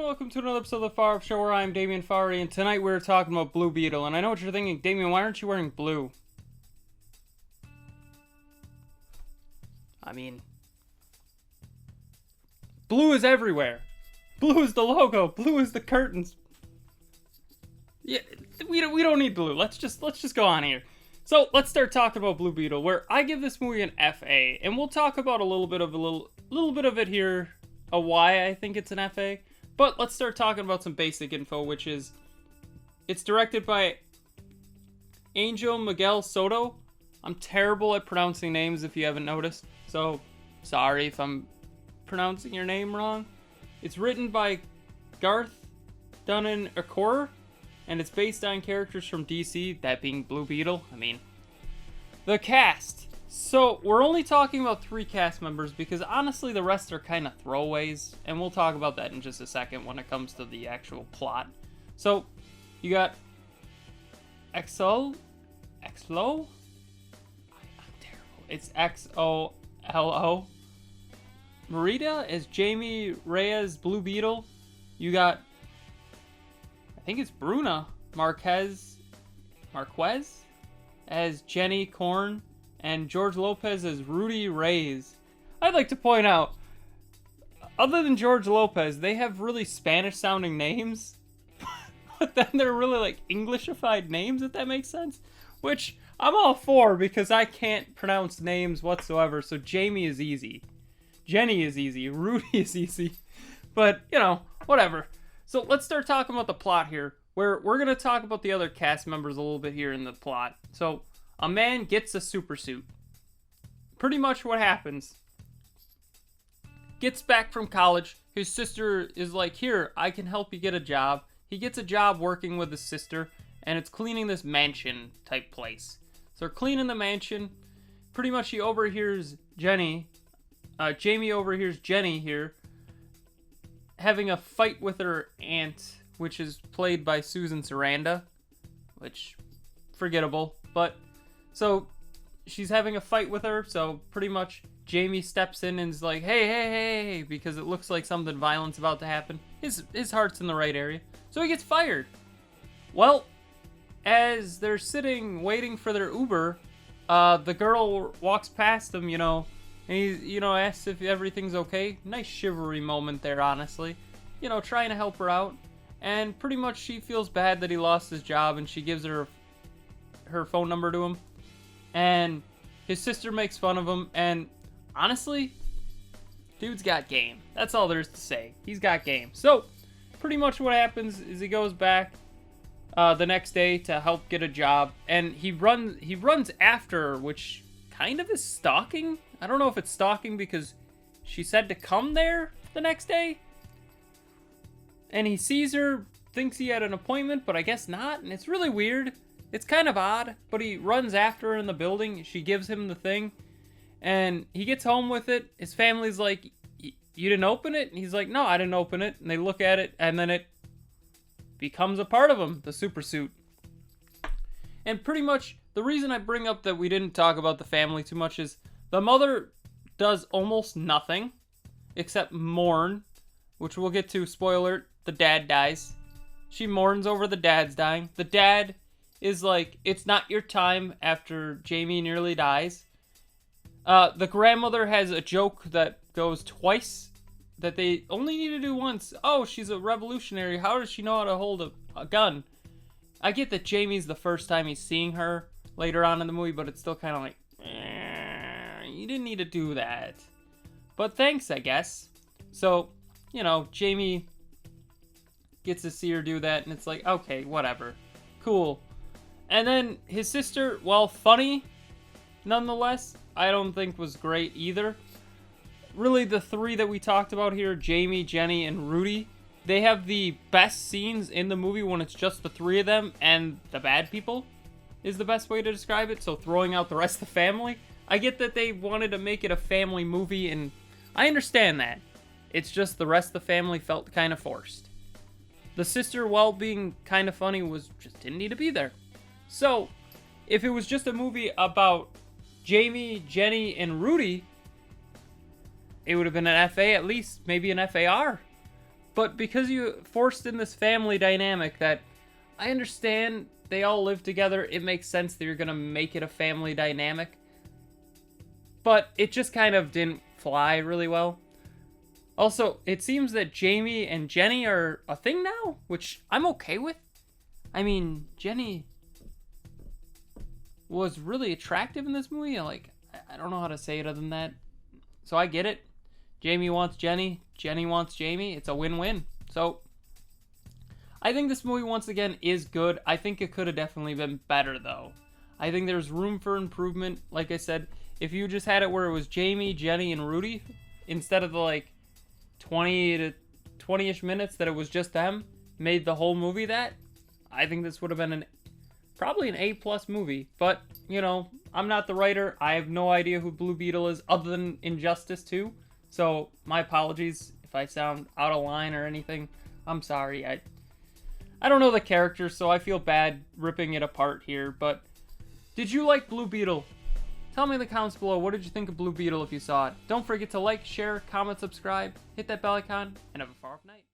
welcome to another episode of the Farr Show where I'm Damien Farr, and tonight we're talking about Blue Beetle. And I know what you're thinking, Damien, why aren't you wearing blue? I mean, blue is everywhere. Blue is the logo. Blue is the curtains. Yeah, we don't need blue. Let's just go on here. So let's start talking about Blue Beetle, where I give this movie an FA, and we'll talk about a little bit of it here, why I think it's an FA. But let's start talking about some basic info, which is it's directed by Angel Miguel Soto. I'm terrible at pronouncing names if you haven't noticed, so sorry if I'm pronouncing your name wrong. It's written by Garth Dunnan-Akor, and it's based on characters from DC, that being Blue Beetle. I mean, the cast. So, we're only talking about 3 cast members because honestly the rest are kind of throwaways, and we'll talk about that in just a second when it comes to the actual plot. So, you got Xolo? I'm terrible. It's Xolo. Merida is Jamie Reyes Blue Beetle. You got, I think it's Bruna Marquez as Jenny Korn, and George Lopez as Rudy Reyes. I'd like to point out, other than George Lopez, they have really Spanish-sounding names, but then they're really like Englishified names, if that makes sense. Which I'm all for because I can't pronounce names whatsoever. So Jamie is easy, Jenny is easy, Rudy is easy, but you know, whatever. So let's start talking about the plot here, where we're gonna talk about the other cast members a little bit here in the plot. So, a man gets a super suit. Pretty much what happens. Gets back from college. His sister is like, here, I can help you get a job. He gets a job working with his sister, and it's cleaning this mansion type place. So they're cleaning the mansion. Pretty much he overhears Jamie overhears Jenny here having a fight with her aunt, which is played by Susan Sarandon, which, forgettable, but so she's having a fight with her, so pretty much Jamie steps in and is like, hey, because it looks like something violent's about to happen. His heart's in the right area, so he gets fired. Well, as they're sitting waiting for their Uber, the girl walks past him, and he, asks if everything's okay. Nice chivalry moment there, honestly. Trying to help her out. And pretty much she feels bad that he lost his job, and she gives her phone number to him. And his sister makes fun of him, and honestly, dude's got game. That's all there is to say. He's got game. So, pretty much what happens is he goes back the next day to help get a job, and he runs after her, which kind of is stalking. I don't know if it's stalking because she said to come there the next day. And he sees her, thinks he had an appointment, but I guess not, and it's really weird. It's kind of odd, but he runs after her in the building. She gives him the thing, and he gets home with it. His family's like, you didn't open it? And he's like, no, I didn't open it. And they look at it, and then it becomes a part of him, the super suit. And pretty much, the reason I bring up that we didn't talk about the family too much is the mother does almost nothing except mourn, which we'll get to. Spoiler, the dad dies. She mourns over the dad's dying. The dad is like, it's not your time after Jamie nearly dies. The grandmother has a joke that goes twice that they only need to do once. Oh, she's a revolutionary. How does she know how to hold a gun? I get that Jamie's the first time he's seeing her later on in the movie, but it's still kind of like, you didn't need to do that. But thanks, I guess. So, Jamie gets to see her do that, and it's like, okay, whatever. Cool. And then his sister, while funny, nonetheless, I don't think was great either. Really, the 3 that we talked about here, Jamie, Jenny, and Rudy, they have the best scenes in the movie when it's just the 3 of them, and the bad people is the best way to describe it, so throwing out the rest of the family. I get that they wanted to make it a family movie, and I understand that. It's just the rest of the family felt kind of forced. The sister, while being kind of funny, just didn't need to be there. So, if it was just a movie about Jamie, Jenny, and Rudy, it would have been an FA at least, maybe an FAR. But because you forced in this family dynamic that I understand they all live together, it makes sense that you're going to make it a family dynamic. But it just kind of didn't fly really well. Also, it seems that Jamie and Jenny are a thing now, which I'm okay with. I mean, Jenny was really attractive in this movie. Like, I don't know how to say it other than that. So I get it. Jamie wants Jenny. Jenny wants Jamie. It's a win-win. So I think this movie, once again, is good. I think it could have definitely been better, though. I think there's room for improvement. Like I said, if you just had it where it was Jamie, Jenny, and Rudy, instead of the, like, 20 to 20-ish minutes that it was just them, made the whole movie that, I think this would have been probably an A+ movie. But, you know, I'm not the writer. I have no idea who Blue Beetle is other than Injustice 2. So, my apologies if I sound out of line or anything. I'm sorry. I don't know the character, so I feel bad ripping it apart here. But did you like Blue Beetle? Tell me in the comments below, what did you think of Blue Beetle if you saw it? Don't forget to like, share, comment, subscribe, hit that bell icon, and have a far off night.